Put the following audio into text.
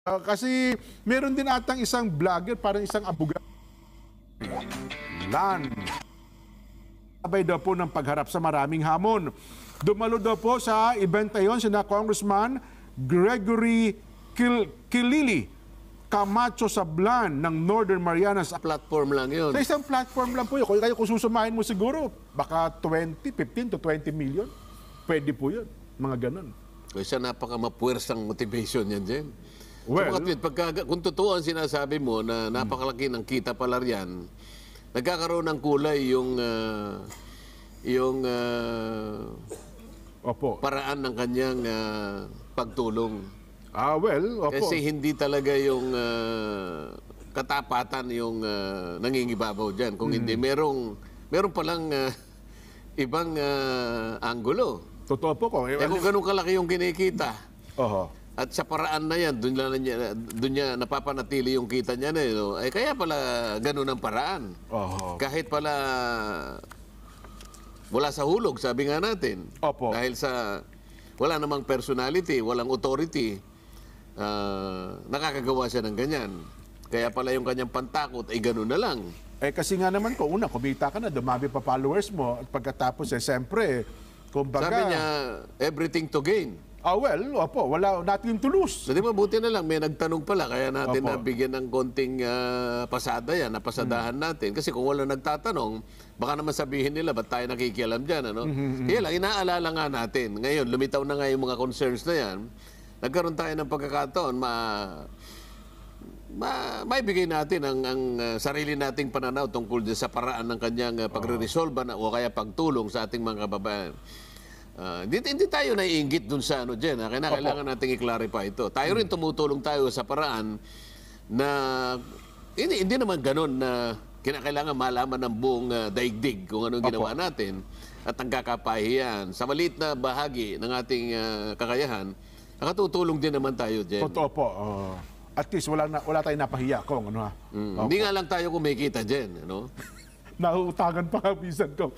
Kasi meron din atang isang vlogger, parang isang abogado. Lan. Sabay daw po ng pagharap sa maraming hamon. Dumalo daw po sa event na yun sina Congressman Gregory Kilili Camacho Sablan ng Northern Marianas. Platform lang yun. Sa isang platform lang po yun. Kaya kung susumahin mo siguro, baka 15 to 20 million. Pwede po yun. Mga ganon. Isa napaka-mapuwersang motivation yan, Jen. Well, kung totoo ang sinasabi mo na napakalaki ng kita pala riyan, nagkakaroon ng kulay yung opo. paraan ng kanyang pagtulong. Opo. Kasi hindi talaga yung katapatan yung nangingibabaw dyan. Kung hindi, meron palang ibang anggulo. Totoo po ko. Kung ganun kalaki yung kinikita, Oho. at sa paraan na yan, doon niya napapanatili yung kita niya na no? Ay kaya pala ganun ang paraan. Oho. Kahit pala wala sa hulog, sabi nga natin. Opo. Dahil sa wala namang personality, walang authority, nakakagawa siya ng ganyan. Kaya pala yung kanyang pantakot ay ganun na lang. Kasi nga naman ko, una, kumita ka na, dumami pa followers mo, at pagkatapos, siyempre, kumbaga... Sabi niya, everything to gain. Opo, wala natin to lose. So, di mabuti na lang, may nagtanong pala, kaya natin Opo. nabigyan ng konting pasada yan, napasadahan natin. Kasi kung wala nagtatanong, baka naman sabihin nila, ba't tayo nakikialam dyan, ano? Kaya lang, inaalala nga natin. Ngayon, lumitaw na nga yung mga concerns na yan. Nagkaroon tayo ng pagkakataon, maibigay natin ang sarili nating pananaw tungkol sa paraan ng kanyang pagre-resolve o kaya pagtulong sa ating mga kababayan. Hindi tayo naiinggit dun sa ano dyan. Kailangan nating i-clarify ito. Tayo rin tumutulong tayo sa paraan na hindi naman ganun na kinakailangan malaman ng buong daigdig kung anong ginawa natin at ang kakapahiyan. Sa maliit na bahagi ng ating kakayahan, nakatutulong din naman tayo dyan. Totoo po. At least wala tayong napahiya kung ano ha. Hindi nga lang tayo kumikita dyan. Ano? Nauutangan pa nga minsan ko.